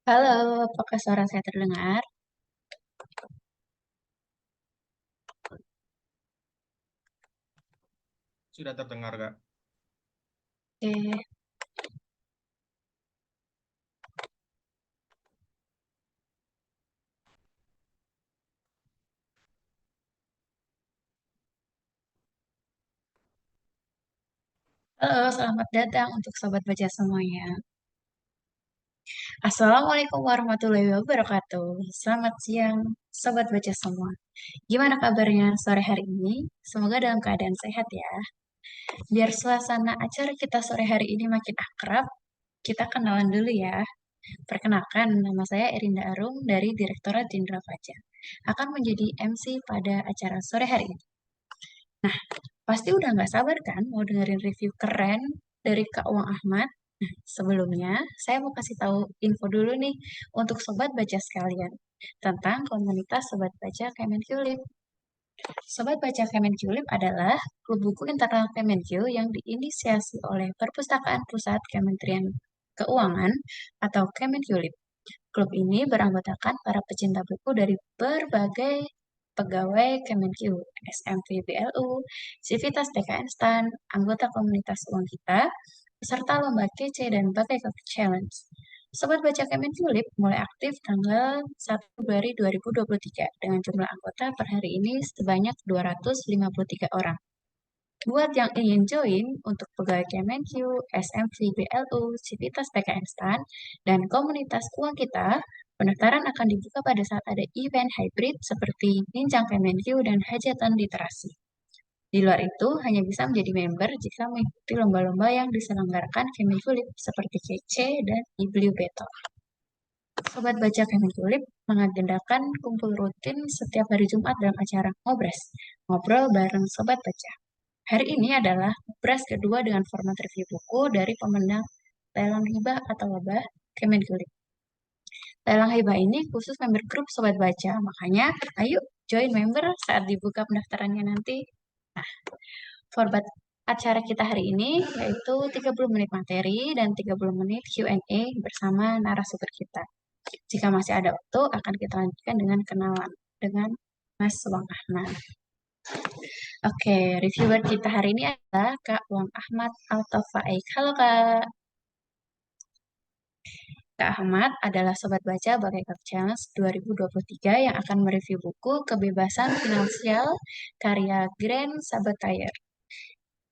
Halo, apakah suara saya terdengar? Sudah terdengar, Kak. Oke. Halo, selamat datang untuk Sobat Baca semuanya. Assalamualaikum warahmatullahi wabarakatuh. Selamat siang, Sobat Baca semua. Gimana kabarnya sore hari ini? Semoga dalam keadaan sehat ya. Biar suasana acara kita sore hari ini makin akrab, kita kenalan dulu ya. Perkenalkan, nama saya Erinda Arum dari Direktorat Jenderal Pajak. Akan menjadi MC pada acara sore hari ini. Nah, pasti udah nggak sabar kan mau dengerin review keren dari Kak Uang Ahmad? Nah, sebelumnya saya mau kasih tahu info dulu nih untuk sobat baca sekalian tentang komunitas sobat baca Kemenkyu. Sobat baca Kemenkyu adalah klub buku internal Kemenkyu yang diinisiasi oleh Perpustakaan Pusat Kementerian Keuangan atau Kemenkyu. Klub ini beranggotakan para pecinta buku dari berbagai pegawai Kemenkyu, SMV BLU, Civitas TKN STAN, anggota komunitas Uang Kita, peserta lomba kece dan Bagai Challenge. Sobat Baca Kemenkyu mulai aktif tanggal 1 Februari 2023 dengan jumlah anggota per hari ini sebanyak 253 orang. Buat yang ingin join untuk pegawai Kemenkyu, SMV BLU, Civitas PKN STAN, dan komunitas uang kita, pendaftaran akan dibuka pada saat ada event hybrid seperti Bincang Kemenkyu dan Hajatan Literasi. Di luar itu, hanya bisa menjadi member jika mengikuti lomba-lomba yang diselenggarakan Kemenkyu seperti KC dan Ibliu Battle. Sobat Baca Kemenkyu mengagendakan kumpul rutin setiap hari Jumat dalam acara Ngobras, ngobrol bareng Sobat Baca. Hari ini adalah Ngobras kedua dengan format review buku dari pemenang Lelang Hibah atau Wabah Kemenkyu. Lelang Hibah ini khusus member grup Sobat Baca, makanya ayo join member saat dibuka pendaftarannya nanti. Nah, format acara kita hari ini yaitu 30 menit materi dan 30 menit Q&A bersama narasumber kita. Jika masih ada waktu, akan kita lanjutkan dengan kenalan dengan Mas Wang Ahmad. Oke, reviewer kita hari ini adalah Kak Wang Ahmad Altafaik. Halo Kak. Kak Ahmad adalah sobat baca Bagai Challenge 2023 yang akan mereview buku Kebebasan Finansial karya Grand Sabatayer.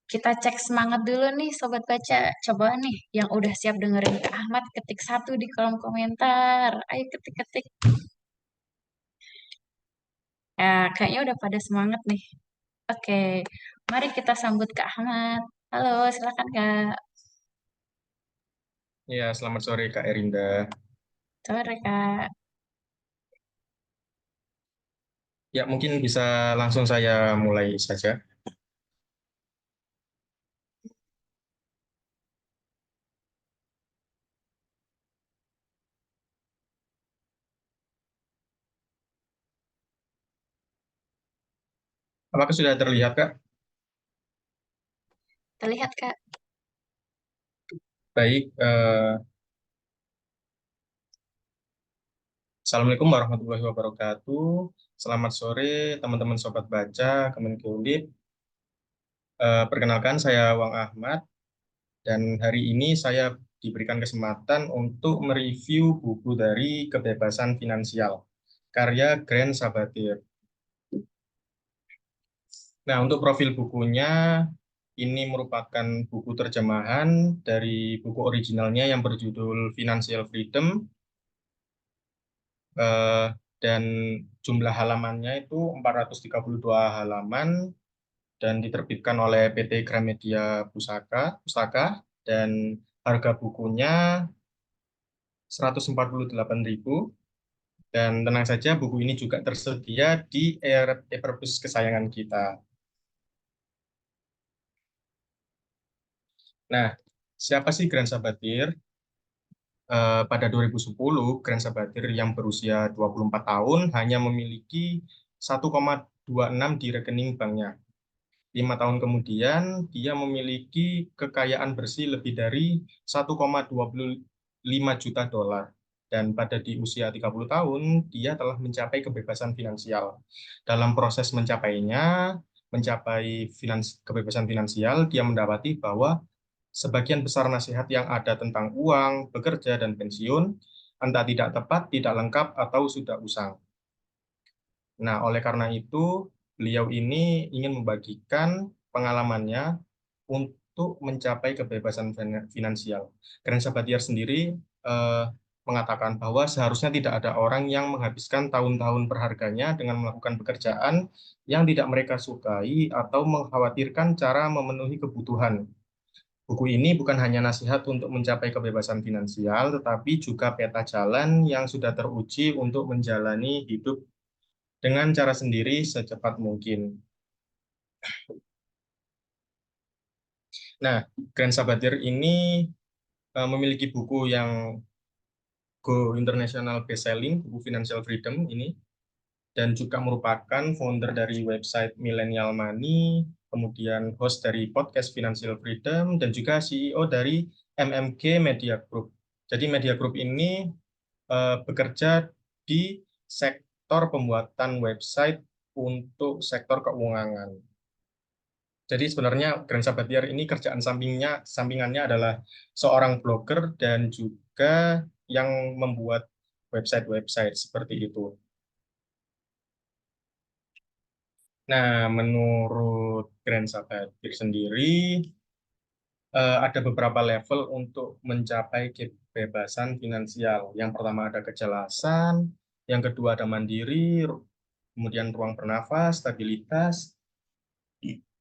Kita cek semangat dulu nih sobat baca. Coba nih yang udah siap dengerin Kak Ahmad ketik satu di kolom komentar. Ayo ketik-ketik. Ya, kayaknya udah pada semangat nih. Oke, mari kita sambut Kak Ahmad. Halo, silakan Kak. Ya, selamat sore Kak Erinda. Sore Kak. Ya, mungkin bisa langsung saya mulai saja. Apakah sudah terlihat, Kak? Terlihat Kak. Baik, Assalamualaikum warahmatullahi wabarakatuh. Selamat sore, teman-teman Sobat Baca, Kemenkyu. Perkenalkan, saya Wang Ahmad, dan hari ini saya diberikan kesempatan untuk mereview buku dari Kebebasan Finansial, karya Grand Sabatier. Nah, untuk profil bukunya, ini merupakan buku terjemahan dari buku originalnya yang berjudul Financial Freedom, eh, dan jumlah halamannya itu 432 halaman dan diterbitkan oleh PT Gramedia Pustaka, dan harga bukunya 148.000. Dan tenang saja, buku ini juga tersedia di e-perpus kesayangan kita. Nah, siapa sih Grand Sabatier? Pada 2010, Grand Sabatir yang berusia 24 tahun hanya memiliki 1,26 di rekening banknya. 5 tahun kemudian, dia memiliki kekayaan bersih lebih dari 1,25 juta dolar. Dan pada di usia 30 tahun, dia telah mencapai kebebasan finansial. Dalam proses mencapainya, mencapai kebebasan finansial, dia mendapati bahwa sebagian besar nasihat yang ada tentang uang, bekerja, dan pensiun, entah tidak tepat, tidak lengkap, atau sudah usang. Nah, oleh karena itu, beliau ini ingin membagikan pengalamannya untuk mencapai kebebasan finansial. Karen Sabatier sendiri eh, mengatakan bahwa seharusnya tidak ada orang yang menghabiskan tahun-tahun berharganya dengan melakukan pekerjaan yang tidak mereka sukai atau mengkhawatirkan cara memenuhi kebutuhan. Buku ini bukan hanya nasihat untuk mencapai kebebasan finansial, tetapi juga peta jalan yang sudah teruji untuk menjalani hidup dengan cara sendiri secepat mungkin. Nah, Grand Sabatir ini memiliki buku yang Go International Bestselling, buku Financial Freedom ini, dan juga merupakan founder dari website Millennial Money, kemudian host dari podcast Financial Freedom, dan juga CEO dari MMG Media Group. Jadi Media Group ini bekerja di sektor pembuatan website untuk sektor keuangan. Jadi sebenarnya Grand Sabatier ini kerjaan sampingannya adalah seorang blogger dan juga yang membuat website-website seperti itu. Nah, menurut Grand Sabatier sendiri, ada beberapa level untuk mencapai kebebasan finansial. Yang pertama ada kejelasan, yang kedua ada mandiri, kemudian ruang bernafas, stabilitas,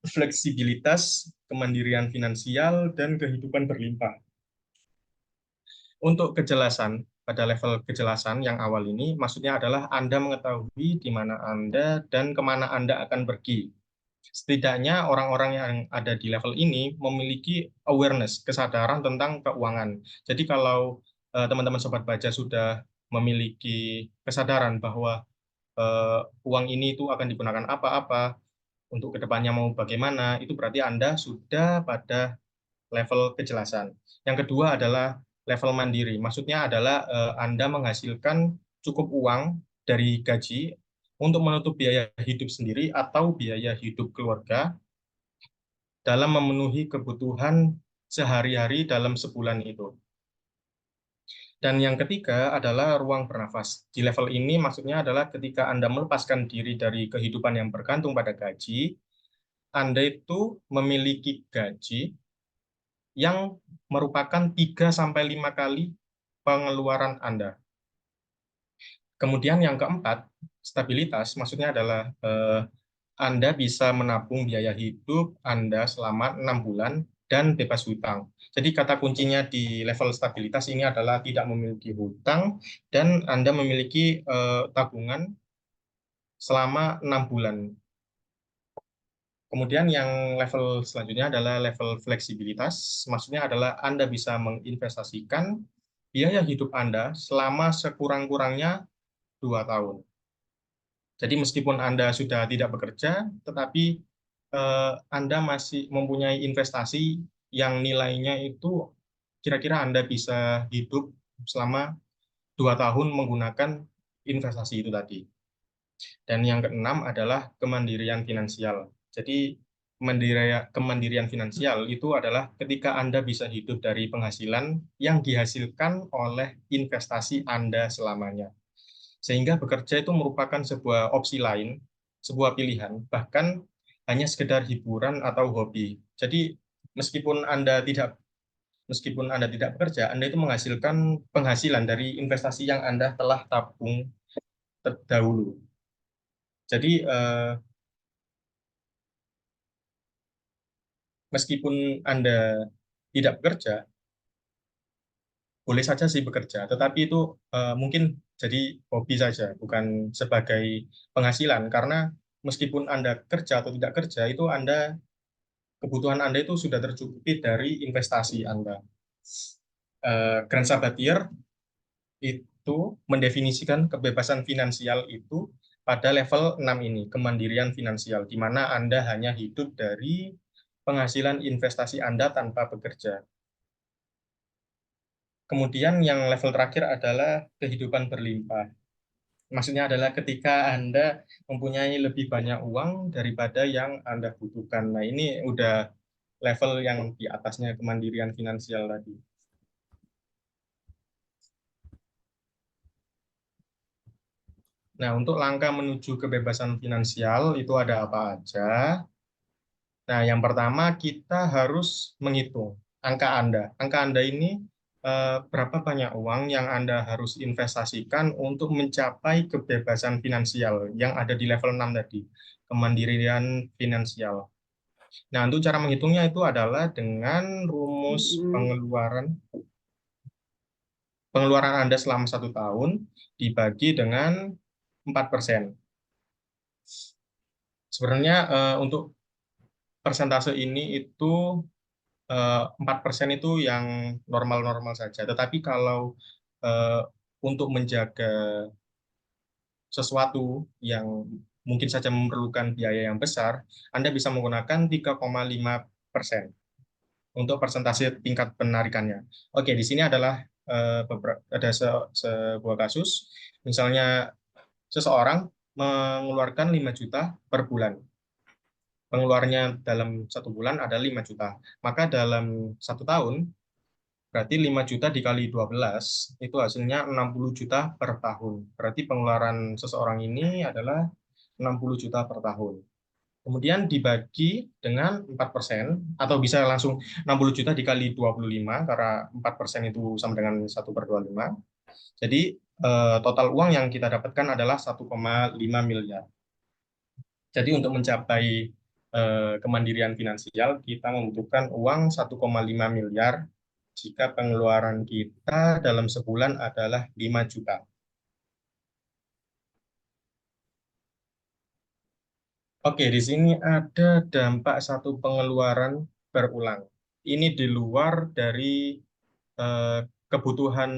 fleksibilitas, kemandirian finansial, dan kehidupan berlimpah. Untuk kejelasan, pada level kejelasan yang awal ini, maksudnya adalah Anda mengetahui di mana Anda dan kemana Anda akan pergi. Setidaknya orang-orang yang ada di level ini memiliki awareness, kesadaran tentang keuangan. Jadi kalau teman-teman Sobat Baca sudah memiliki kesadaran bahwa uang ini itu akan digunakan apa-apa, untuk kedepannya mau bagaimana, itu berarti Anda sudah pada level kejelasan. Yang kedua adalah level mandiri. Maksudnya adalah Anda menghasilkan cukup uang dari gaji untuk menutup biaya hidup sendiri atau biaya hidup keluarga dalam memenuhi kebutuhan sehari-hari dalam sebulan itu. Dan yang ketiga adalah ruang bernafas. Di level ini maksudnya adalah ketika Anda melepaskan diri dari kehidupan yang bergantung pada gaji, Anda itu memiliki gaji yang merupakan 3 sampai 5 kali pengeluaran Anda. Kemudian yang keempat, stabilitas maksudnya adalah Anda bisa menabung biaya hidup Anda selama 6 bulan dan bebas hutang. Jadi kata kuncinya di level stabilitas ini adalah tidak memiliki hutang dan Anda memiliki tabungan selama 6 bulan. Kemudian yang level selanjutnya adalah level fleksibilitas, maksudnya adalah Anda bisa menginvestasikan biaya hidup Anda selama sekurang-kurangnya 2 tahun. Jadi meskipun Anda sudah tidak bekerja, tetapi Anda masih mempunyai investasi yang nilainya itu kira-kira Anda bisa hidup selama 2 tahun menggunakan investasi itu tadi. Dan yang keenam adalah kemandirian finansial. Jadi kemandirian finansial itu adalah ketika Anda bisa hidup dari penghasilan yang dihasilkan oleh investasi Anda selamanya. Sehingga bekerja itu merupakan sebuah opsi lain, sebuah pilihan, bahkan hanya sekedar hiburan atau hobi. Jadi meskipun Anda tidak bekerja, Anda itu menghasilkan penghasilan dari investasi yang Anda telah tabung terdahulu. Jadi meskipun Anda tidak bekerja, boleh saja sih bekerja, tetapi itu mungkin jadi hobi saja, bukan sebagai penghasilan. Karena meskipun Anda kerja atau tidak kerja, itu kebutuhan Anda itu sudah tercukupi dari investasi Anda. Grand Sabatier itu mendefinisikan kebebasan finansial itu pada level 6 ini, kemandirian finansial, di mana Anda hanya hidup dari penghasilan investasi Anda tanpa bekerja. Kemudian yang level terakhir adalah kehidupan berlimpah. Maksudnya adalah ketika Anda mempunyai lebih banyak uang daripada yang Anda butuhkan. Nah, ini udah level yang di atasnya kemandirian finansial tadi. Nah, untuk langkah menuju kebebasan finansial itu ada apa aja? Nah, yang pertama kita harus menghitung angka Anda. Angka Anda ini berapa banyak uang yang Anda harus investasikan untuk mencapai kebebasan finansial yang ada di level 6 tadi, kemandirian finansial. Nah, untuk cara menghitungnya itu adalah dengan rumus pengeluaran Anda selama 1 tahun dibagi dengan 4%. Sebenarnya untuk persentase ini itu 4% itu yang normal-normal saja. Tetapi kalau eh, untuk menjaga sesuatu yang mungkin saja memerlukan biaya yang besar, Anda bisa menggunakan 3,5% untuk persentase tingkat penarikannya. Oke, di sini adalah ada sebuah kasus, misalnya seseorang mengeluarkan 5 juta per bulan. Pengeluarannya dalam 1 bulan ada 5 juta. Maka dalam 1 tahun, berarti 5 juta dikali 12, itu hasilnya 60 juta per tahun. Berarti pengeluaran seseorang ini adalah 60 juta per tahun. Kemudian dibagi dengan 4%, atau bisa langsung 60 juta dikali 25, karena 4% itu sama dengan 1/25. Jadi total uang yang kita dapatkan adalah 1,5 miliar. Jadi untuk mencapai kemandirian finansial, kita membutuhkan uang 1,5 miliar jika pengeluaran kita dalam sebulan adalah 5 juta. Oke, di sini ada dampak satu pengeluaran berulang. Ini di luar dari eh, kebutuhan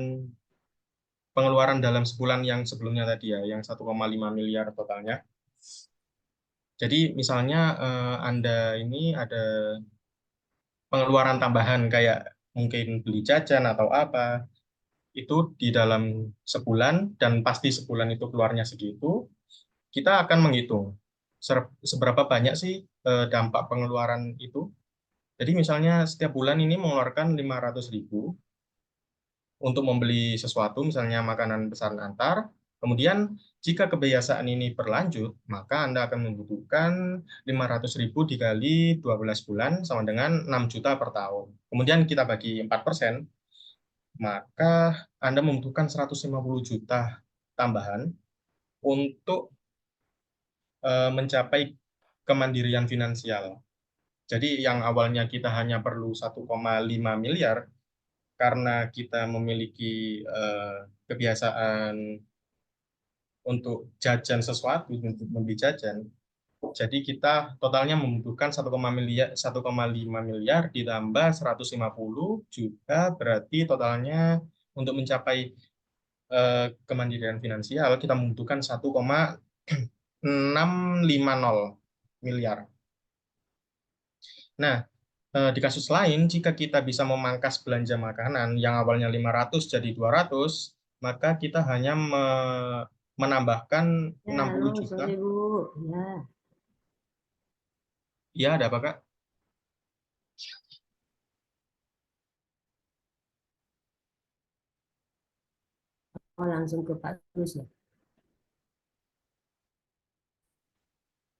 pengeluaran dalam sebulan yang sebelumnya tadi ya, yang 1,5 miliar totalnya. Jadi misalnya Anda ini ada pengeluaran tambahan kayak mungkin beli jajan atau apa, itu di dalam sebulan dan pasti sebulan itu keluarnya segitu, kita akan menghitung seberapa banyak sih dampak pengeluaran itu. Jadi misalnya setiap bulan ini mengeluarkan 500.000 untuk membeli sesuatu, misalnya makanan pesanan antar. Kemudian jika kebiasaan ini berlanjut, maka Anda akan membutuhkan 500.000 dikali 12 bulan sama dengan 6 juta per tahun. Kemudian kita bagi 4%, maka Anda membutuhkan 150 juta tambahan untuk mencapai kemandirian finansial. Jadi yang awalnya kita hanya perlu 1,5 miliar karena kita memiliki kebiasaan untuk jajan sesuatu, untuk membeli jajan. Jadi kita totalnya membutuhkan 1,5 miliar ditambah 150 juta, berarti totalnya untuk mencapai kemandirian finansial kita membutuhkan 1,650 miliar. Nah, di kasus lain, jika kita bisa memangkas belanja makanan yang awalnya 500 jadi 200, maka kita hanya menambahkan Ya, 60 halo, juta. sore Bu. Ya, Ya, ada apa, Kak? oh langsung ke Pak Tulus ya.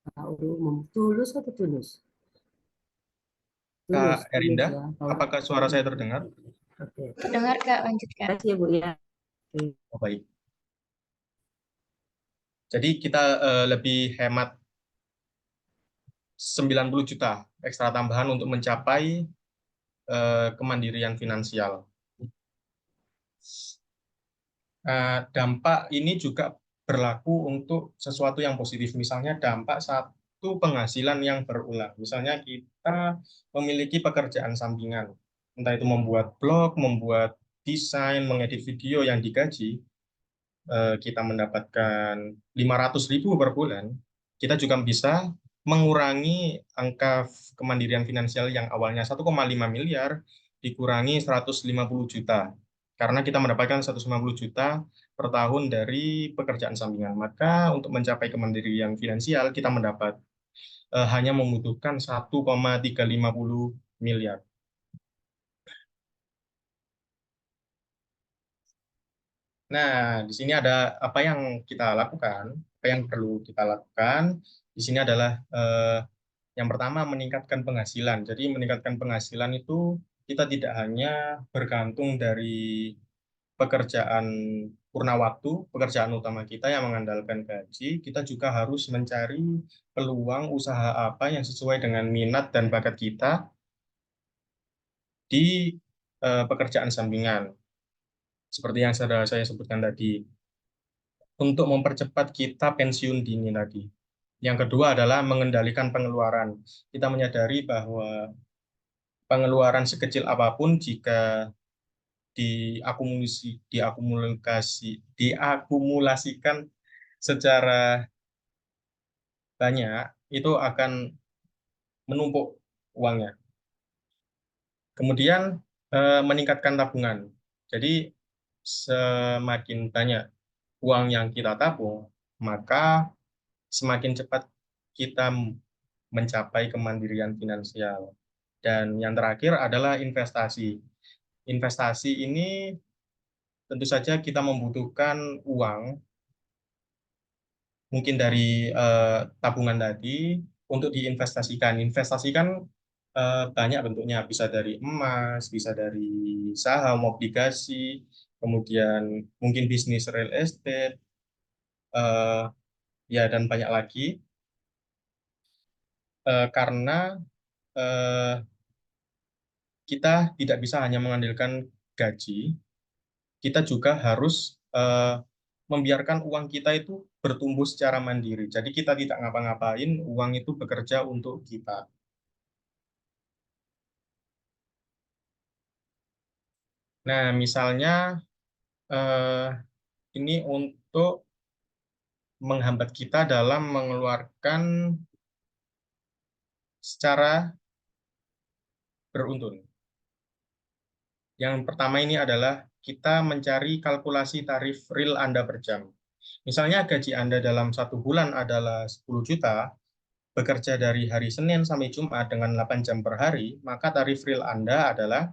Pak Umum. Tulus atau Tulus? Kak Tulus, Tulus Erinda, ya. Pak apakah suara saya terdengar? Oke. Terdengar Kak, lanjut Terima Kak. kasih ya Bu ya. Oke. Oh, baik. Jadi kita lebih hemat 90 juta ekstra tambahan untuk mencapai kemandirian finansial. Dampak ini juga berlaku untuk sesuatu yang positif. Misalnya dampak satu penghasilan yang berulang. Misalnya kita memiliki pekerjaan sampingan, entah itu membuat blog, membuat desain, mengedit video yang digaji, kita mendapatkan 500.000 per bulan, kita juga bisa mengurangi angka kemandirian finansial yang awalnya 1,5 miliar dikurangi 150 juta. karena kita mendapatkan 150 juta per tahun dari pekerjaan sampingan. Maka untuk mencapai kemandirian finansial kita hanya membutuhkan 1,350 miliar. Nah, di sini ada apa yang kita lakukan, apa yang perlu kita lakukan. Di sini adalah yang pertama meningkatkan penghasilan. Jadi meningkatkan penghasilan itu kita tidak hanya bergantung dari pekerjaan purna waktu, pekerjaan utama kita yang mengandalkan gaji, kita juga harus mencari peluang usaha apa yang sesuai dengan minat dan bakat kita di pekerjaan sampingan. Seperti yang sudah saya sebutkan tadi, untuk mempercepat kita pensiun dini tadi. Yang kedua adalah mengendalikan pengeluaran. Kita menyadari bahwa pengeluaran sekecil apapun jika diakumulasikan secara banyak, itu akan menumpuk uangnya. Kemudian meningkatkan tabungan. Jadi semakin banyak uang yang kita tabung, maka semakin cepat kita mencapai kemandirian finansial. Dan yang terakhir adalah investasi. Investasi ini tentu saja kita membutuhkan uang, mungkin dari tabungan tadi, untuk diinvestasikan. Investasi kan banyak bentuknya, bisa dari emas, bisa dari saham, obligasi, kemudian mungkin bisnis real estate, eh, ya dan banyak lagi. Karena eh, kita tidak bisa hanya mengandalkan gaji, kita juga harus membiarkan uang kita itu bertumbuh secara mandiri. Jadi kita tidak ngapa-ngapain, uang itu bekerja untuk kita. Nah, misalnya eh, ini untuk menghambat kita dalam mengeluarkan secara beruntun. Yang pertama ini adalah kita mencari kalkulasi tarif real Anda per jam. Misalnya gaji Anda dalam 1 bulan adalah 10 juta, bekerja dari hari Senin sampai Jumat dengan 8 jam per hari, maka tarif real Anda adalah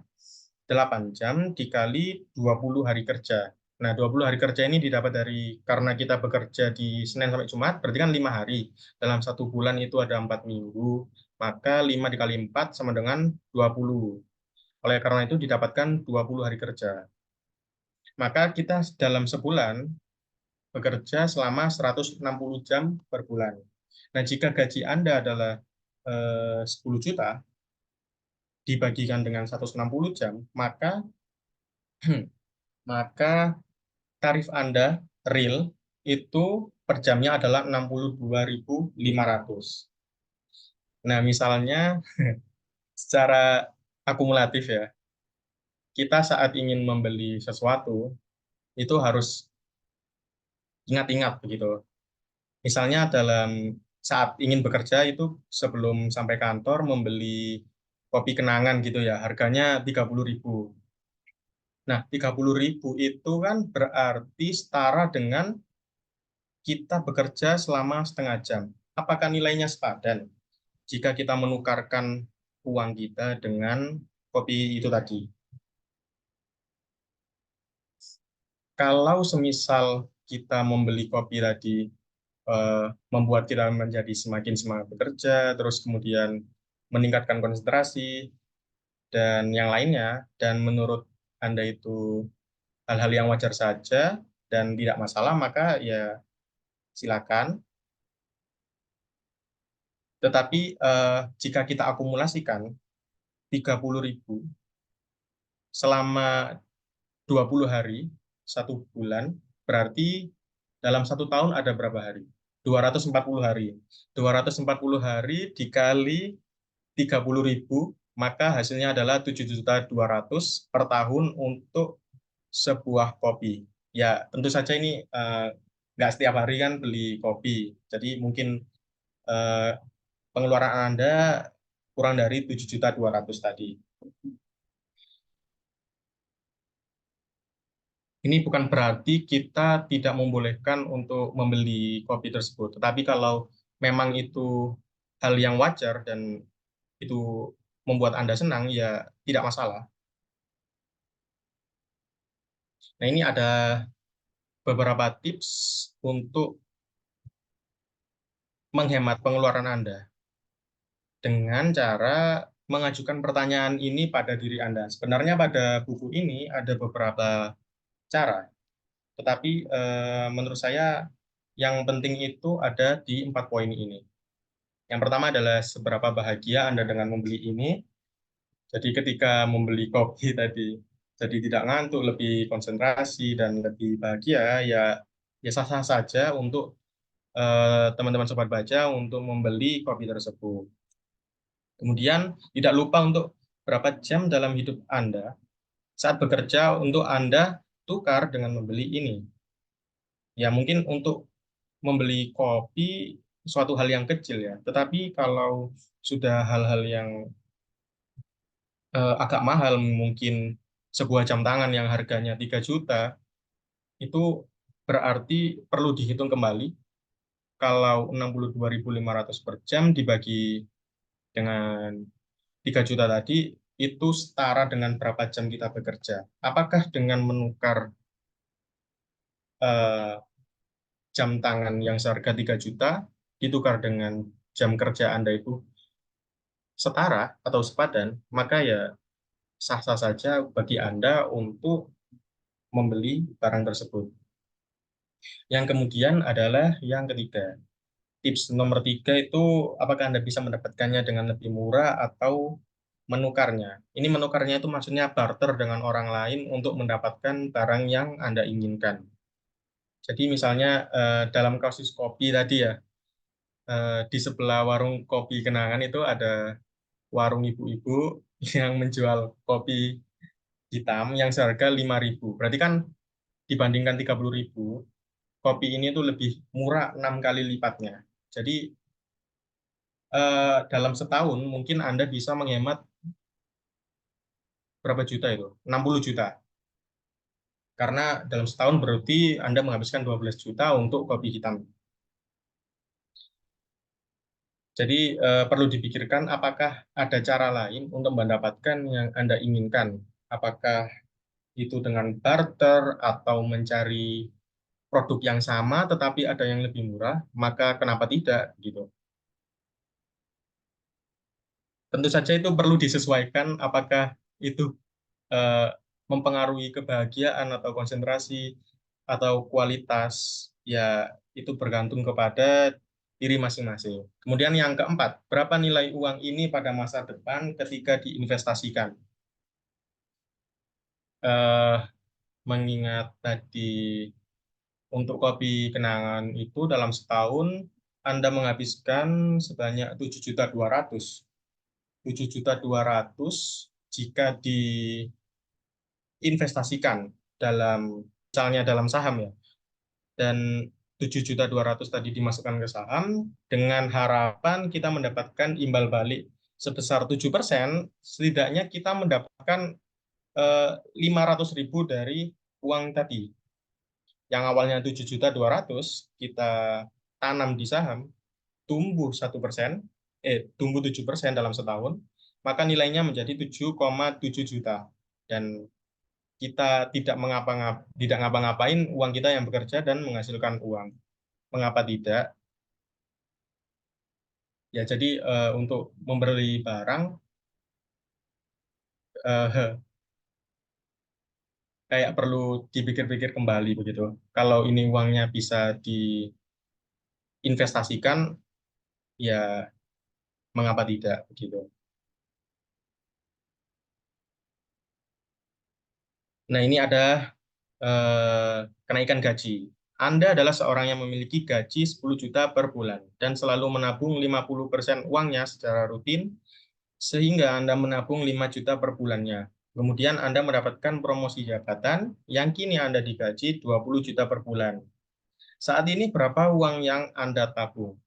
8 jam dikali 20 hari kerja. Nah, 20 hari kerja ini didapat dari, karena kita bekerja di Senin sampai Jumat, berarti kan 5 hari. Dalam 1 bulan itu ada 4 minggu, maka 5 dikali 4 sama dengan 20. Oleh karena itu didapatkan 20 hari kerja. Maka kita dalam sebulan bekerja selama 160 jam per bulan. Nah, jika gaji Anda adalah 10 juta, dibagikan dengan 160 jam, maka maka tarif Anda real itu per jamnya adalah 62.500. Nah, misalnya secara akumulatif ya, kita saat ingin membeli sesuatu itu harus ingat-ingat begitu. Misalnya dalam saat ingin bekerja itu sebelum sampai kantor membeli kopi kenangan gitu ya, harganya 30.000. Nah, 30.000 itu kan berarti setara dengan kita bekerja selama setengah jam. Apakah nilainya sepadan jika kita menukarkan uang kita dengan kopi itu tadi? Kalau semisal kita membeli kopi tadi membuat kita menjadi semakin semangat bekerja, terus kemudian meningkatkan konsentrasi, dan yang lainnya, dan menurut Anda itu hal-hal yang wajar saja dan tidak masalah, maka ya silakan. Tetapi jika kita akumulasikan 30.000 selama 20 hari, 1 bulan, berarti dalam 1 tahun ada berapa hari? 240 hari. 240 hari dikali 30.000, maka hasilnya adalah 7.200.000 per tahun untuk sebuah kopi. Ya, tentu saja ini nggak setiap hari kan beli kopi. Jadi mungkin eh, pengeluaran Anda kurang dari 7.200.000 tadi. Ini bukan berarti kita tidak membolehkan untuk membeli kopi tersebut, tetapi kalau memang itu hal yang wajar dan itu membuat Anda senang, ya tidak masalah. Nah, ini ada beberapa tips untuk menghemat pengeluaran Anda dengan cara mengajukan pertanyaan ini pada diri Anda. Sebenarnya pada buku ini ada beberapa cara, tetapi menurut saya yang penting itu ada di 4 poin ini. Yang pertama adalah seberapa bahagia Anda dengan membeli ini. Jadi ketika membeli kopi tadi, jadi tidak ngantuk, lebih konsentrasi dan lebih bahagia, ya ya sah-sah saja untuk teman-teman sobat baca untuk membeli kopi tersebut. Kemudian tidak lupa untuk berapa jam dalam hidup Anda saat bekerja untuk Anda tukar dengan membeli ini. Ya mungkin untuk membeli kopi suatu hal yang kecil ya, tetapi kalau sudah hal-hal yang agak mahal, mungkin sebuah jam tangan yang harganya 3 juta, itu berarti perlu dihitung kembali kalau 62.500 per jam dibagi dengan 3 juta tadi, itu setara dengan berapa jam kita bekerja. Apakah dengan menukar eh, jam tangan yang seharga 3 juta, ditukar dengan jam kerja Anda itu setara atau sepadan, maka ya sah-sah saja bagi Anda untuk membeli barang tersebut. Yang kemudian adalah yang ketiga. Tips nomor 3 itu apakah Anda bisa mendapatkannya dengan lebih murah atau menukarnya. Ini menukarnya itu maksudnya barter dengan orang lain untuk mendapatkan barang yang Anda inginkan. Jadi misalnya dalam kasus kopi tadi ya, di sebelah warung kopi Kenangan itu ada warung ibu-ibu yang menjual kopi hitam yang seharga 5.000. Berarti kan dibandingkan 30.000, kopi ini tuh lebih murah 6 kali lipatnya. Jadi dalam setahun mungkin Anda bisa menghemat berapa juta itu? 60 juta. Karena dalam setahun berarti Anda menghabiskan 12 juta untuk kopi hitam. Jadi perlu dipikirkan apakah ada cara lain untuk mendapatkan yang Anda inginkan. Apakah itu dengan barter atau mencari produk yang sama tetapi ada yang lebih murah, maka kenapa tidak gitu. Tentu saja itu perlu disesuaikan apakah itu eh, mempengaruhi kebahagiaan atau konsentrasi atau kualitas, ya itu bergantung kepada diri masing-masing. Kemudian yang keempat, berapa nilai uang ini pada masa depan ketika diinvestasikan? Eh, Mengingat tadi untuk kopi kenangan itu dalam setahun Anda menghabiskan sebanyak 7.200.000. 7.200.000 jika diinvestasikan dalam misalnya dalam saham ya. Dan 7.200.000 tadi dimasukkan ke saham dengan harapan kita mendapatkan imbal balik sebesar 7%, setidaknya kita mendapatkan 500.000 dari uang tadi. Yang awalnya 7.200.000 kita tanam di saham, tumbuh 1%, tumbuh 7% dalam setahun, maka nilainya menjadi 7,7 juta. Dan kita tidak ngapa-ngapain, uang kita yang bekerja dan menghasilkan uang. Mengapa tidak? Ya, jadi untuk membeli barang eh, kayak perlu dipikir-pikir kembali begitu. Kalau ini uangnya bisa diinvestasikan, ya mengapa tidak begitu. Nah, ini ada kenaikan gaji. Anda adalah seorang yang memiliki gaji 10 juta per bulan dan selalu menabung 50% uangnya secara rutin, sehingga Anda menabung 5 juta per bulannya. Kemudian Anda mendapatkan promosi jabatan yang kini Anda digaji 20 juta per bulan. Saat ini berapa uang yang Anda tabung?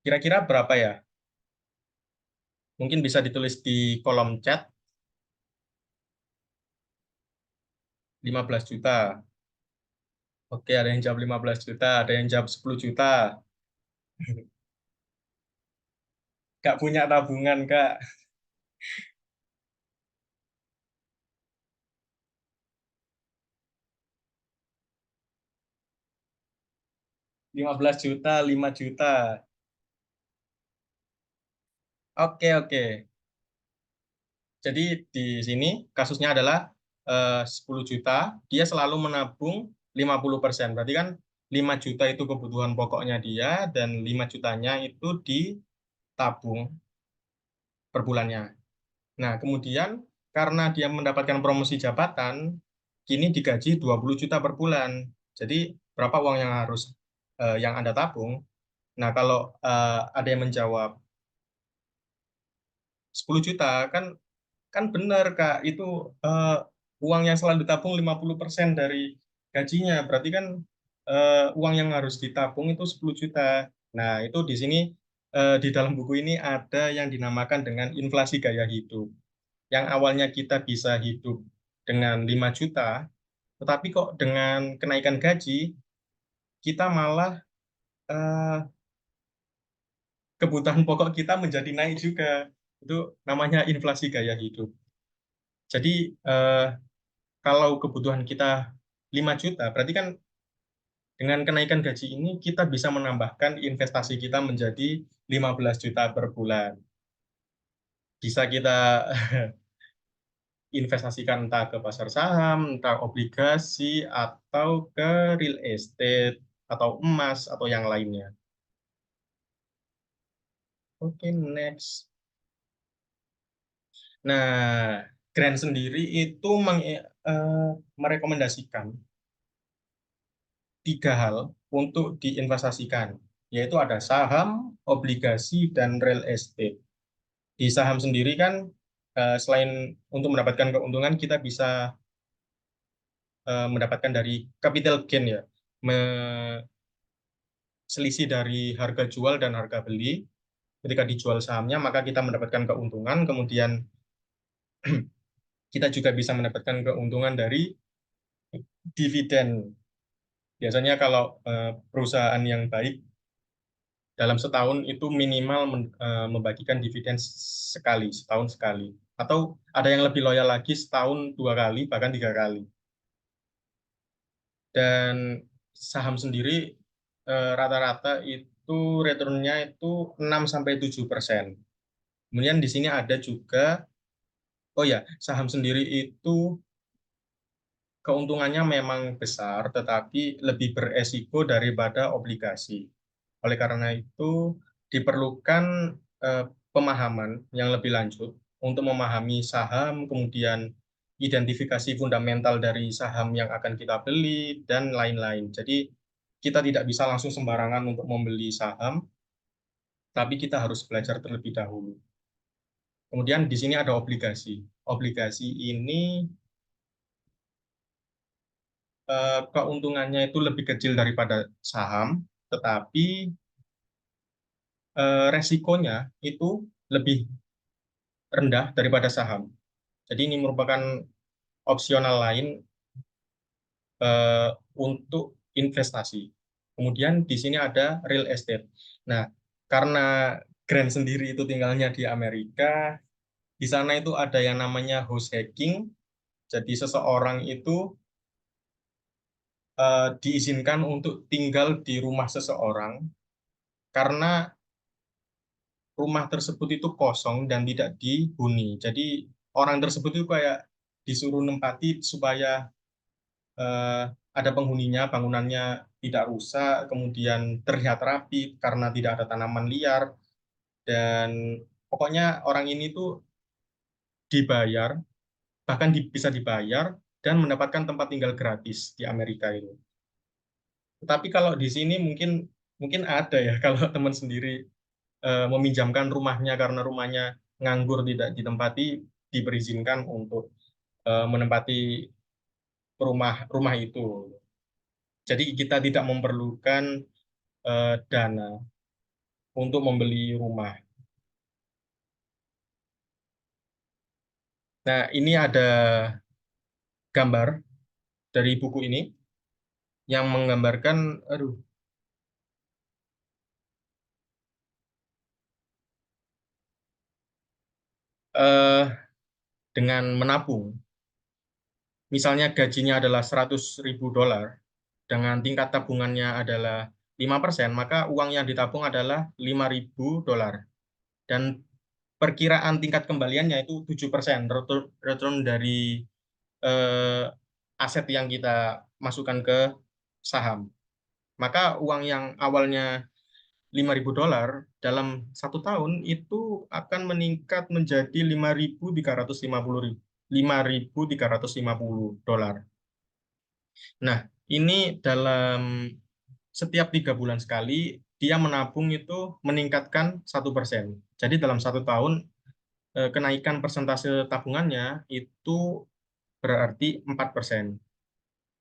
Kira-kira berapa ya? Mungkin bisa ditulis di kolom chat. 15 juta. Oke, ada yang jawab 15 juta, ada yang jawab 10 juta. Nggak punya tabungan, Kak. 15 juta, 5 juta. Oke, oke. Jadi di sini kasusnya adalah 10 juta, dia selalu menabung 50%. Berarti kan 5 juta itu kebutuhan pokoknya dia, dan 5 jutanya itu ditabung per bulannya. Nah, kemudian karena dia mendapatkan promosi jabatan, kini digaji 20 juta per bulan. Jadi berapa uang yang harus yang Anda tabung? Nah, kalau ada yang menjawab 10 juta, kan kan benar, Kak. Itu uang yang selalu ditabung 50% dari gajinya. Berarti kan uang yang harus ditabung itu 10 juta. Nah, itu di sini di dalam buku ini ada yang dinamakan dengan inflasi gaya hidup. Yang awalnya kita bisa hidup dengan 5 juta, tetapi kok dengan kenaikan gaji, kita malah eh, kebutuhan pokok kita menjadi naik juga. Itu namanya inflasi gaya hidup. Jadi eh, kalau kebutuhan kita 5 juta, berarti kan dengan kenaikan gaji ini kita bisa menambahkan investasi kita menjadi 15 juta per bulan. Bisa kita investasikan entah ke pasar saham, entah obligasi, atau ke real estate, atau emas, atau yang lainnya. Oke, next. Nah, Grant sendiri itu merekomendasikan 3 hal untuk diinvestasikan, yaitu ada saham, obligasi, dan real estate. Di saham sendiri kan, selain untuk mendapatkan keuntungan, kita bisa mendapatkan dari capital gain ya, selisih dari harga jual dan harga beli. Ketika dijual sahamnya, maka kita mendapatkan keuntungan, kemudian kita juga bisa mendapatkan keuntungan dari dividen. Biasanya kalau perusahaan yang baik dalam setahun itu minimal membagikan dividen sekali, setahun sekali. Atau ada yang lebih loyal lagi, setahun 2 kali, bahkan 3 kali. Dan saham sendiri rata-rata itu returnnya itu 6-7%. Kemudian di sini ada juga, oh ya, saham sendiri itu keuntungannya memang besar, tetapi lebih beresiko daripada obligasi. Oleh karena itu, diperlukan eh, pemahaman yang lebih lanjut untuk memahami saham, kemudian identifikasi fundamental dari saham yang akan kita beli, dan lain-lain. Jadi, kita tidak bisa langsung sembarangan untuk membeli saham, tapi kita harus belajar terlebih dahulu. Kemudian di sini ada obligasi. Obligasi ini keuntungannya itu lebih kecil daripada saham, tetapi resikonya itu lebih rendah daripada saham. Jadi ini merupakan opsional lain untuk investasi. Kemudian di sini ada real estate. Nah, karena Grant sendiri itu tinggalnya di Amerika, di sana itu ada yang namanya house hacking. Jadi seseorang itu diizinkan untuk tinggal di rumah seseorang karena rumah tersebut itu kosong dan tidak dihuni. Jadi orang tersebut itu kayak disuruh nempati supaya eh, ada penghuninya, bangunannya tidak rusak, kemudian terlihat rapi karena tidak ada tanaman liar, dan pokoknya orang ini tuh dibayar, bahkan bisa dibayar dan mendapatkan tempat tinggal gratis di Amerika ini. Tetapi kalau di sini mungkin mungkin ada ya kalau teman sendiri meminjamkan rumahnya karena rumahnya nganggur tidak ditempati, diberizinkan untuk menempati rumah rumah itu. Jadi kita tidak memerlukan dana. untuk membeli rumah. Nah, ini ada gambar dari buku ini yang menggambarkan, aduh, eh, dengan menabung. Misalnya gajinya adalah 100.000 dolar, dengan tingkat tabungannya adalah 5%, maka uang yang ditabung adalah 5.000 dolar. Dan perkiraan tingkat kembaliannya itu 7%, return dari eh, aset yang kita masukkan ke saham. Maka uang yang awalnya 5.000 dolar dalam 1 tahun itu akan meningkat menjadi 5.350 dolar. Nah, ini dalam setiap 3 bulan sekali dia menabung itu meningkatkan 1%. Jadi dalam 1 tahun kenaikan persentase tabungannya itu berarti 4%.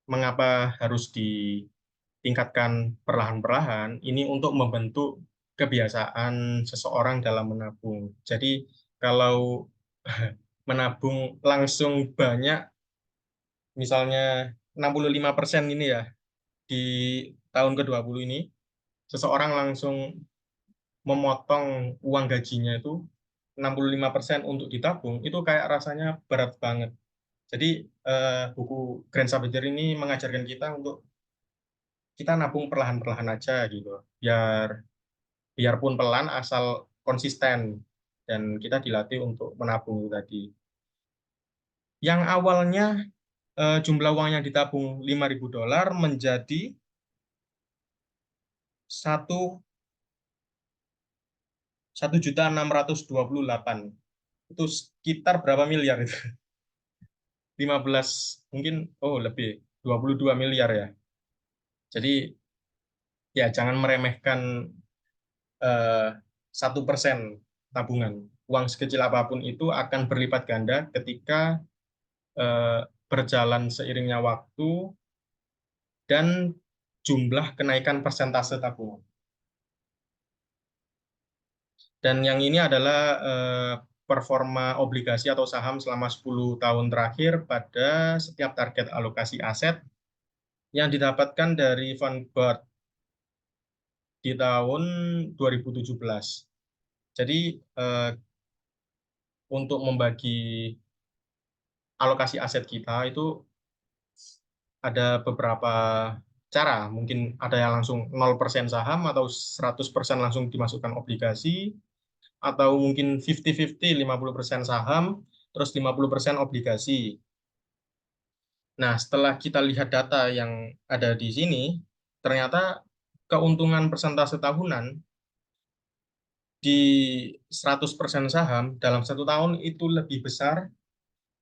Mengapa harus ditingkatkan perlahan-perlahan? Ini untuk membentuk kebiasaan seseorang dalam menabung. Jadi kalau menabung langsung banyak, misalnya 65% ini ya, di tahun ke-20 ini, seseorang langsung memotong uang gajinya itu 65% untuk ditabung, itu kayak rasanya berat banget. Jadi buku Grand Sabater ini mengajarkan kita untuk kita nabung perlahan-perlahan aja gitu. Biarpun pelan asal konsisten dan kita dilatih untuk menabung itu tadi. Yang awalnya jumlah uang yang ditabung 5.000 dolar menjadi 1.628. Itu sekitar berapa miliar itu? 15 mungkin, oh lebih, 22 miliar ya. Jadi ya jangan meremehkan 1% tabungan. Uang sekecil apapun itu akan berlipat ganda ketika eh, berjalan seiringnya waktu dan jumlah kenaikan persentase tabungan. Dan yang ini adalah performa obligasi atau saham selama 10 tahun terakhir pada setiap target alokasi aset yang didapatkan dari Vanguard di tahun 2017. Jadi untuk membagi alokasi aset kita itu ada beberapa cara. Mungkin ada yang langsung 0% saham atau 100% langsung dimasukkan obligasi, atau mungkin 50-50, 50% saham, terus 50% obligasi. Nah, setelah kita lihat data yang ada di sini, ternyata keuntungan persentase tahunan di 100% saham dalam 1 tahun itu lebih besar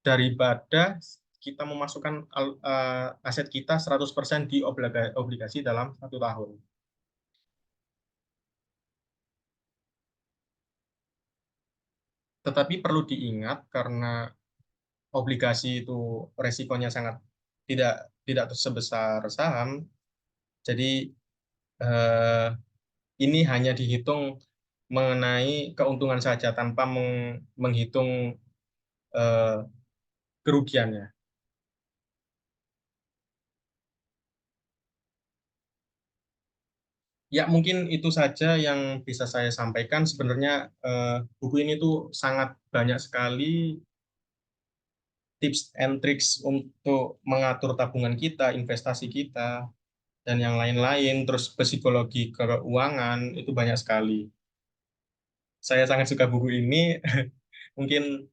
daripada kita memasukkan aset kita 100% di obligasi dalam 1 tahun. Tetapi perlu diingat karena obligasi itu resikonya sangat tidak tidak sebesar saham, jadi eh, ini hanya dihitung mengenai keuntungan saja tanpa menghitung eh, kerugiannya. Ya, mungkin itu saja yang bisa saya sampaikan. Sebenarnya buku ini tuh sangat banyak sekali tips and tricks untuk mengatur tabungan kita, investasi kita, dan yang lain-lain. Terus psikologi keuangan, itu banyak sekali. Saya sangat suka buku ini. Mungkin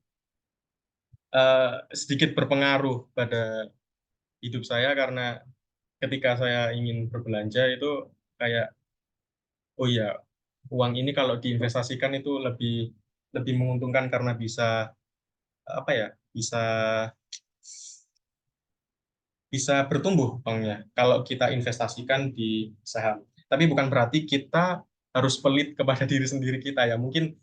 sedikit berpengaruh pada hidup saya karena ketika saya ingin berbelanja itu kayak, oh ya, uang ini kalau diinvestasikan itu lebih lebih menguntungkan karena bisa apa ya, bisa bisa bertumbuh uangnya kalau kita investasikan di saham. Tapi bukan berarti kita harus pelit kepada diri sendiri kita ya. Mungkin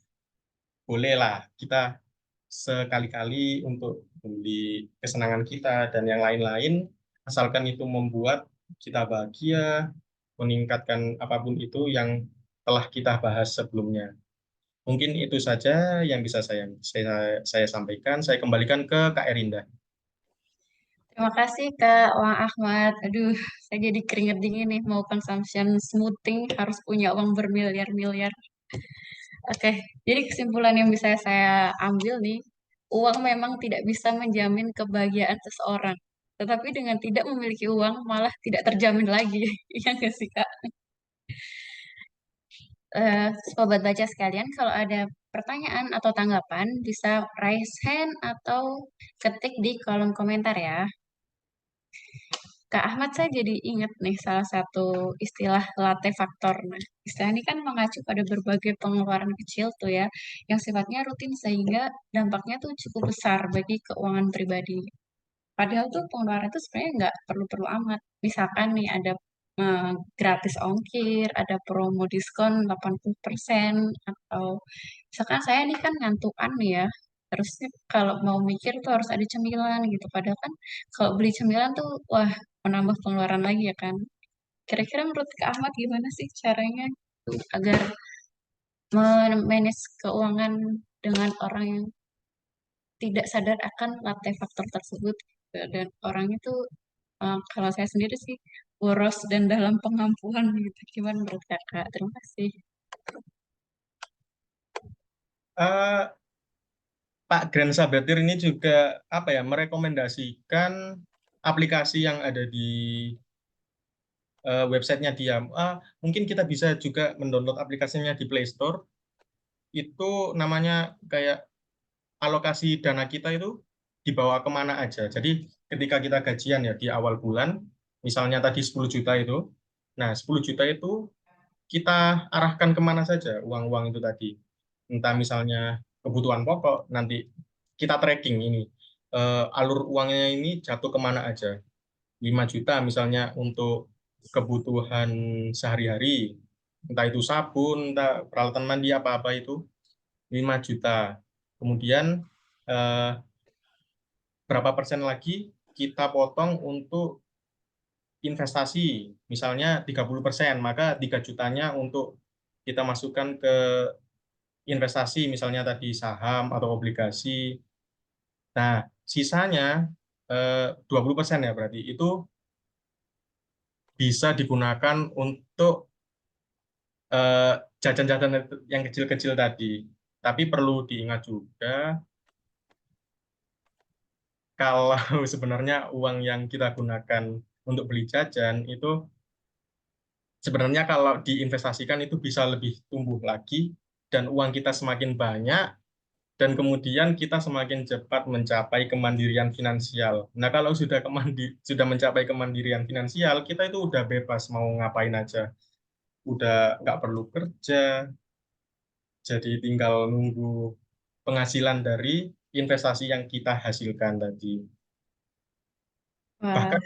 bolehlah kita sekali-kali untuk beli kesenangan kita dan yang lain-lain, asalkan itu membuat kita bahagia, meningkatkan apapun itu yang telah kita bahas sebelumnya. Mungkin itu saja yang bisa saya sampaikan. Saya kembalikan ke Kak Erinda. Terima kasih Kak Wang Ahmad. Aduh, saya jadi keringet dingin nih mau consumption smoothing harus punya uang bermiliar-miliar. Oke, jadi kesimpulan yang bisa saya ambil nih, uang memang tidak bisa menjamin kebahagiaan seseorang. Tetapi dengan tidak memiliki uang malah tidak terjamin lagi. Iya nggak sih Kak? Sobat baca sekalian, kalau ada pertanyaan atau tanggapan bisa raise hand atau ketik di kolom komentar ya. Kak Ahmad, saya jadi ingat nih salah satu istilah latte factor. Nah, istilah ini kan mengacu pada berbagai pengeluaran kecil tuh ya, yang sifatnya rutin sehingga dampaknya tuh cukup besar bagi keuangan pribadi. Padahal tuh pengeluaran itu sebenarnya nggak perlu-perlu amat. Misalkan nih ada gratis ongkir, ada promo diskon 80%, atau misalkan saya nih kan ngantukan nih ya, terusnya kalau mau mikir tuh harus ada cemilan gitu. Padahal kan kalau beli cemilan tuh, wah menambah pengeluaran lagi ya kan. Kira-kira menurut Kak Ahmad gimana sih caranya agar manage keuangan dengan orang yang tidak sadar akan latte faktor tersebut gitu. Dan orang itu kalau saya sendiri sih boros dan dalam pengampuan gitu. Gimana menurut kakak? Terima kasih. Eh, Pak Grand Sabatir ini juga apa ya merekomendasikan aplikasi yang ada di websitenya dia. Mungkin kita bisa juga mendownload aplikasinya di Play Store. Itu namanya kayak alokasi dana kita itu dibawa kemana aja. Jadi ketika kita gajian ya di awal bulan, misalnya tadi 10 juta itu, nah 10 juta itu kita arahkan kemana saja uang-uang itu tadi. Entah misalnya kebutuhan pokok, nanti kita tracking ini. Alur uangnya ini jatuh kemana aja. 5 juta misalnya untuk kebutuhan sehari-hari, entah itu sabun, entah peralatan mandi, apa-apa itu, 5 juta. Kemudian eh, berapa persen lagi kita potong untuk investasi, misalnya 30%, maka 3 jutanya untuk kita masukkan ke investasi, misalnya tadi saham atau obligasi. Nah, sisanya 20% ya berarti itu bisa digunakan untuk eh, jajan-jajan yang kecil-kecil tadi. Tapi perlu diingat juga kalau sebenarnya uang yang kita gunakan untuk beli jajan itu sebenarnya kalau diinvestasikan itu bisa lebih tumbuh lagi dan uang kita semakin banyak dan kemudian kita semakin cepat mencapai kemandirian finansial. Nah, kalau sudah mencapai kemandirian finansial, kita itu udah bebas mau ngapain aja. Udah nggak perlu kerja, jadi tinggal nunggu penghasilan dari investasi yang kita hasilkan tadi. Wah, Bahkan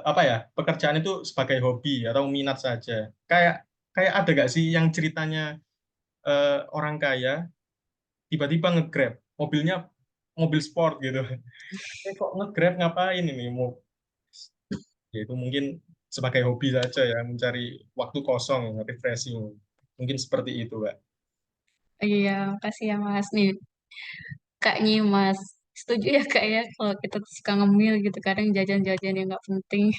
apa ya, pekerjaan itu sebagai hobi atau minat saja. Kayak kayak ada gak sih yang ceritanya orang kaya tiba-tiba nge-grab mobilnya mobil sport gitu. Kok nge-grab ngapain ini? Mau ya itu mungkin sebagai hobi saja ya, mencari waktu kosong, refreshing. Mungkin seperti itu, Kak. iya, makasih ya Mas. Nih, Kak Nyimas. Setuju ya Kak ya, kalau kita tuh suka ngemil gitu, kadang jajan-jajan yang nggak penting.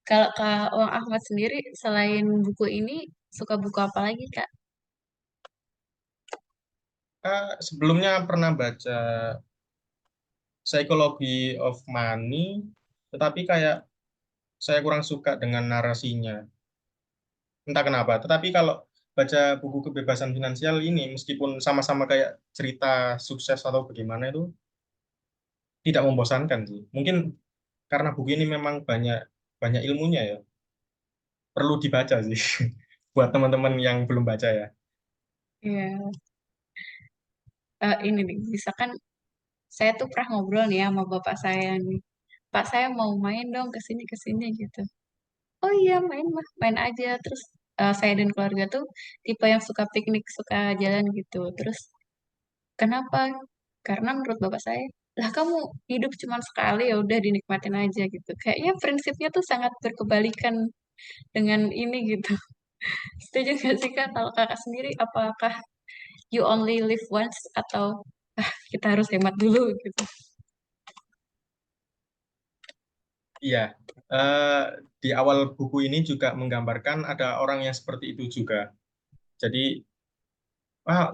Kalau Kak Wang Ahmad sendiri, selain buku ini, suka buku apa lagi Kak? Sebelumnya pernah baca Psychology of Money, tetapi kayak saya kurang suka dengan narasinya. Entah kenapa. Tetapi kalau baca buku kebebasan finansial ini, meskipun sama-sama kayak cerita sukses atau bagaimana itu, tidak membosankan sih. Mungkin karena buku ini memang banyak banyak ilmunya ya. Perlu dibaca sih buat teman-teman yang belum baca ya. Iya, ini nih, misalkan saya tuh pernah ngobrol nih sama bapak saya nih. Pak saya mau main dong ke sini gitu. Oh iya main mah main aja. Terus saya dan keluarga tuh tipe yang suka piknik, suka jalan gitu. Terus kenapa? Karena menurut bapak saya, lah kamu hidup cuma sekali ya udah dinikmatin aja gitu. Kayaknya prinsipnya tuh sangat berkebalikan dengan ini gitu. Setuju nggak sih Kak? Kalau Kakak sendiri, apakah you only live once atau kita harus hemat dulu gitu? Iya, eh, di awal buku ini juga menggambarkan ada orang yang seperti itu juga. Jadi,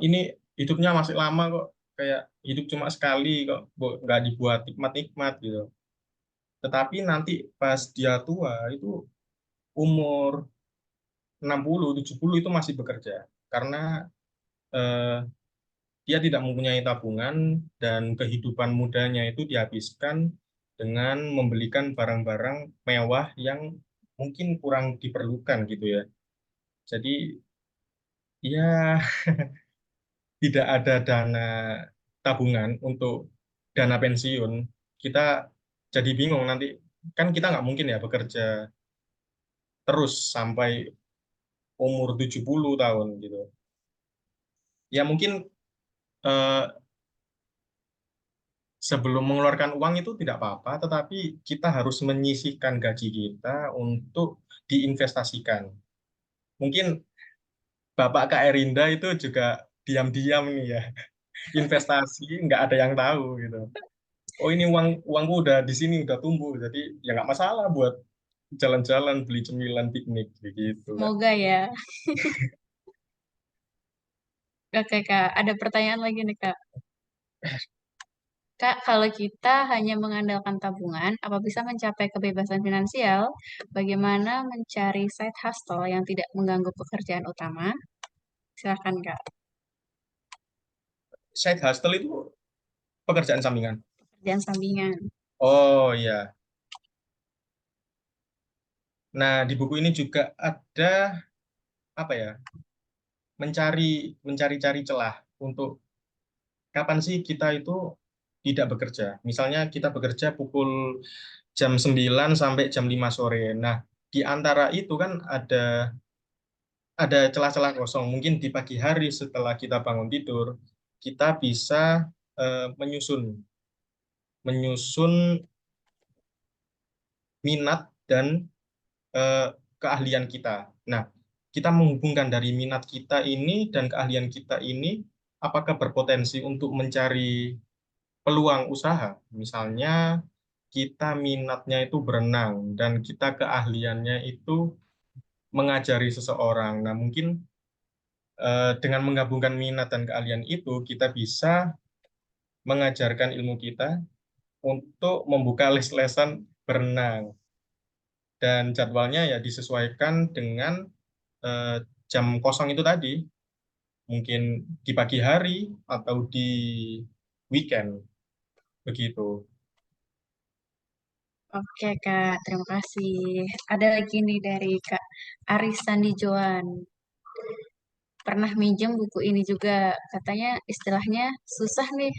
ini hidupnya masih lama kok, kayak hidup cuma sekali kok, nggak dibuat nikmat-nikmat gitu. Tetapi nanti pas dia tua itu umur 60, 70 itu masih bekerja karena eh, dia tidak mempunyai tabungan dan kehidupan mudanya itu dihabiskan dengan membelikan barang-barang mewah yang mungkin kurang diperlukan gitu ya. Jadi ya tidak ada dana tabungan untuk dana pensiun. Kita jadi bingung nanti, kan kita nggak mungkin ya bekerja terus sampai umur 70 tahun gitu. Ya mungkin eh, sebelum mengeluarkan uang itu tidak apa-apa, tetapi kita harus menyisihkan gaji kita untuk diinvestasikan. Mungkin Bapak Kak Erinda itu juga diam-diam nih ya, investasi nggak ada yang tahu gitu. Oh ini uangku udah di sini udah tumbuh, jadi ya nggak masalah buat jalan-jalan beli cemilan piknik begitu kan. Semoga ya. Oke Kak, ada pertanyaan lagi nih Kak. Kak, kalau kita hanya mengandalkan tabungan, apa bisa mencapai kebebasan finansial? Bagaimana mencari side hustle yang tidak mengganggu pekerjaan utama? Silakan Kak. Side hustle itu pekerjaan sampingan. Pekerjaan sampingan. Oh iya. Nah, di buku ini juga ada apa ya? Mencari-cari celah untuk kapan sih kita itu tidak bekerja. Misalnya kita bekerja pukul jam 9 sampai jam 5 sore. Nah, di antara itu kan ada celah-celah kosong. Mungkin di pagi hari setelah kita bangun tidur, kita bisa menyusun menyusun minat dan keahlian kita. Nah, kita menghubungkan dari minat kita ini dan keahlian kita ini apakah berpotensi untuk mencari peluang usaha. Misalnya kita minatnya itu berenang dan kita keahliannya itu mengajari seseorang. Nah, mungkin dengan menggabungkan minat dan keahlian itu kita bisa mengajarkan ilmu kita untuk membuka les-lesan berenang dan jadwalnya ya disesuaikan dengan eh, jam kosong itu tadi, mungkin di pagi hari atau di weekend begitu. Oke Kak, terima kasih. Ada lagi nih dari Kak Arisandi Joan. Pernah minjem buku ini juga. Katanya istilahnya susah nih.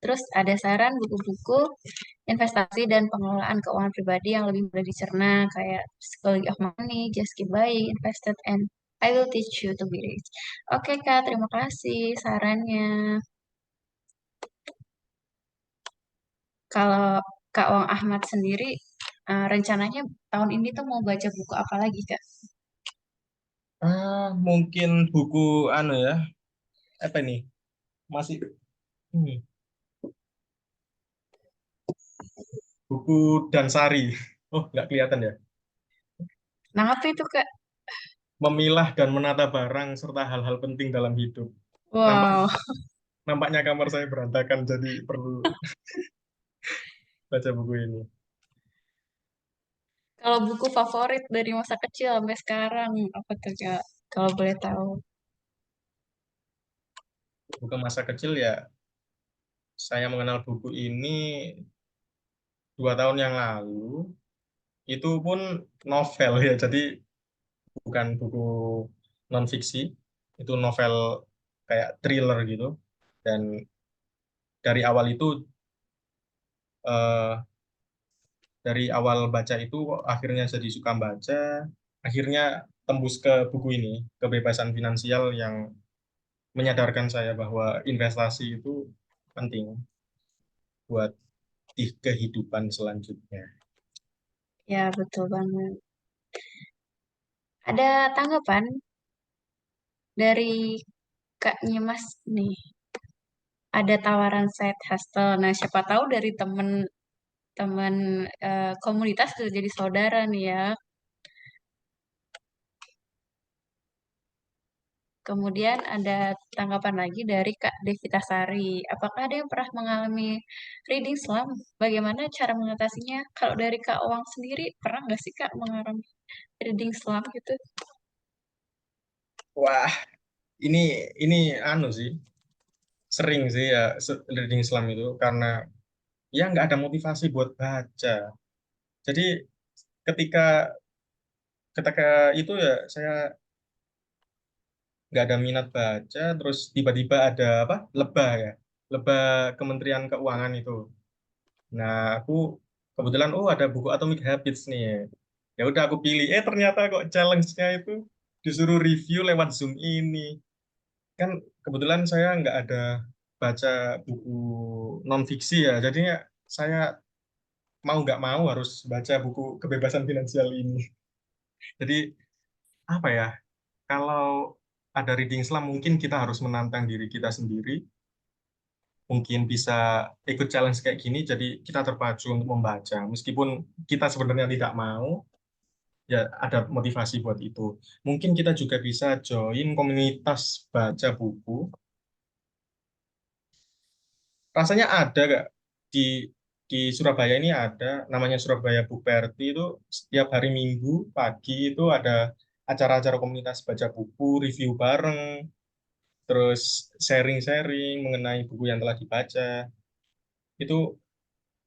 Terus ada saran buku-buku investasi dan pengelolaan keuangan pribadi yang lebih mudah dicerna kayak Psychology of Money, Just Keep Buying, Invested, and I Will Teach You to Be Rich. Oke Kak, terima kasih sarannya. Kalau Kak Wang Ahmad sendiri rencananya tahun ini tuh mau baca buku apa lagi Kak? Mungkin buku anu ya, apa nih? Masih hmm, buku Dansari. Oh, nggak kelihatan ya. Nah apa itu Kak? Memilah dan menata barang serta hal-hal penting dalam hidup. Nampak Wow, nampaknya kamar saya berantakan, jadi perlu baca buku ini. kalau buku favorit dari masa kecil sampai sekarang apa tuh Kak? Kalau boleh tahu. Buku masa kecil ya, saya mengenal buku ini 2 tahun yang lalu. Itu pun novel ya, jadi bukan buku non fiksi. Itu novel kayak thriller gitu. Dan dari awal itu eh, dari awal baca itu kok akhirnya jadi suka baca, akhirnya tembus ke buku ini, Kebebasan Finansial, yang menyadarkan saya bahwa investasi itu penting buat di kehidupan selanjutnya. Ya betul banget. Ada tanggapan dari Kak Nyimas nih. Ada tawaran side hustle. Nah, siapa tahu dari teman-teman komunitas bisa jadi saudara nih ya. Kemudian ada tanggapan lagi dari Kak Devita Sari. Apakah ada yang pernah mengalami reading slump? Bagaimana cara mengatasinya? Kalau dari Kak Owang sendiri, pernah nggak sih Kak mengalami reading slump gitu? Wah, ini ini anu sih, sering sih ya reading Islam itu karena ya nggak ada motivasi buat baca. Jadi ketika ketika itu ya saya nggak ada minat baca, terus tiba-tiba ada apa? Lebah ya, lebah Kementerian Keuangan itu. Nah, aku kebetulan ada buku Atomic Habits nih. Ya udah aku pilih. Ternyata kok challenge-nya itu disuruh review lewat Zoom ini. Kan kebetulan saya nggak ada baca buku non fiksi ya. Jadinya saya mau nggak mau harus baca buku kebebasan finansial ini. Jadi apa ya? Kalau ada reading slam mungkin kita harus menantang diri kita sendiri. Mungkin bisa ikut challenge kayak gini, jadi kita terpacu untuk membaca. Meskipun kita sebenarnya tidak mau, ya ada motivasi buat itu. Mungkin kita juga bisa join komunitas baca buku. Rasanya ada gak di Surabaya ini ada namanya Surabaya Book Party itu setiap hari Minggu pagi itu ada acara-acara komunitas baca buku, review bareng, terus sharing-sharing mengenai buku yang telah dibaca. Itu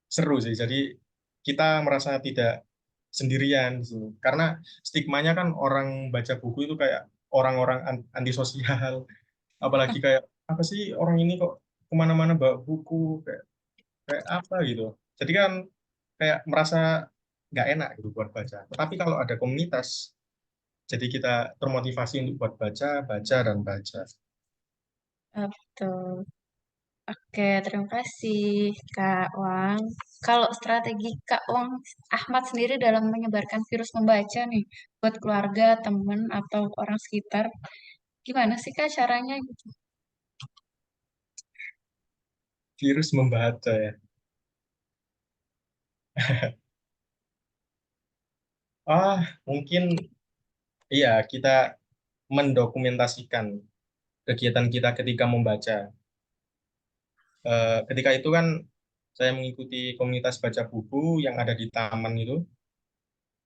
seru sih. Jadi kita merasa tidak sendirian di sini. Karena stigmanya kan orang baca buku itu kayak orang-orang antisosial. Apalagi kayak apa sih orang ini kok kemana-mana bawa buku kayak kayak apa gitu. Jadi kan kayak merasa nggak enak gitu buat baca. Tetapi kalau ada komunitas, jadi kita termotivasi untuk buat baca, baca dan baca. Betul. Oke, terima kasih Kak Wang. Kalau strategi Kak Wang Ahmad sendiri dalam menyebarkan virus membaca nih buat keluarga, teman, atau orang sekitar, gimana sih Kak caranya gitu? Virus membaca ya. Mungkin iya kita mendokumentasikan kegiatan kita ketika membaca. Ketika itu kan saya mengikuti komunitas baca buku yang ada di taman itu.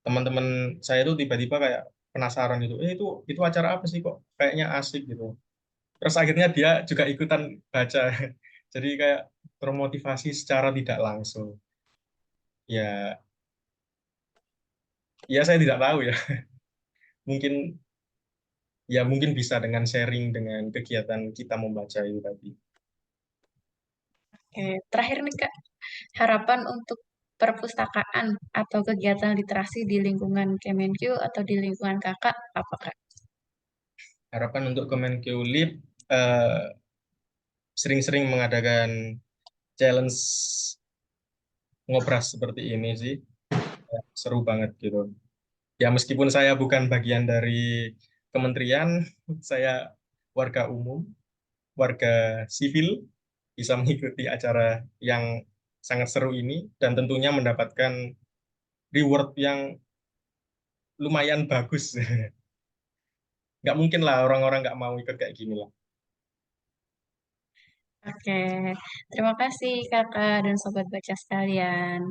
Teman-teman saya itu tiba-tiba kayak penasaran itu, itu acara apa sih kok kayaknya asik gitu. Terus akhirnya dia juga ikutan baca. Jadi kayak termotivasi secara tidak langsung. Ya, ya saya tidak tahu ya. Mungkin mungkin bisa dengan sharing dengan kegiatan kita membaca itu tadi. Oke, terakhir nih Kak, harapan untuk perpustakaan atau kegiatan literasi di lingkungan Kemenq atau di lingkungan Kakak apa Kak? Harapan untuk Kemenkeu eh, sering-sering mengadakan challenge ngobras seperti ini sih. Seru banget gitu. Ya meskipun saya bukan bagian dari kementerian, saya warga umum, warga sivil, bisa mengikuti acara yang sangat seru ini dan tentunya mendapatkan reward yang lumayan bagus. Nggak mungkin lah orang-orang nggak mau ikut kayak gini lah. Oke, terima kasih Kakak dan Sobat Baca sekalian.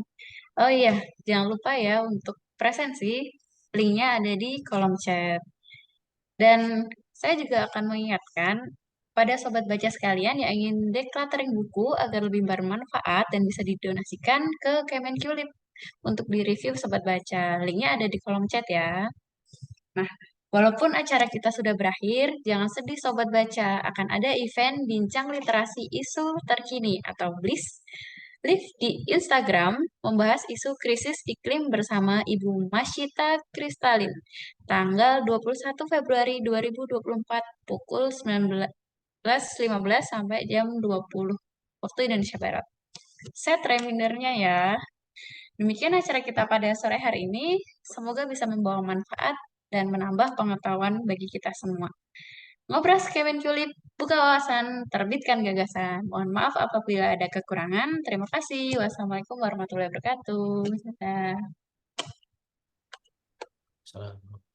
Oh iya, jangan lupa ya untuk presensi, linknya ada di kolom chat. Dan saya juga akan mengingatkan pada sobat baca sekalian yang ingin decluttering buku agar lebih bermanfaat dan bisa didonasikan ke Kemenkulip untuk di-review sobat baca. Linknya ada di kolom chat ya. Nah, walaupun acara kita sudah berakhir, jangan sedih sobat baca. Akan ada event Bincang Literasi Isu Terkini atau BLIS Live di Instagram membahas isu krisis iklim bersama Ibu Masyita Kristalin tanggal 21 Februari 2024 pukul 19.15 sampai jam 20 waktu Indonesia Barat. Set remindernya ya. Demikian acara kita pada sore hari ini. Semoga bisa membawa manfaat dan menambah pengetahuan bagi kita semua. Ngobras Kevin Julip, buka wawasan, terbitkan gagasan. Mohon maaf apabila ada kekurangan. Terima kasih. Wassalamualaikum warahmatullahi wabarakatuh. Dadah. Salam.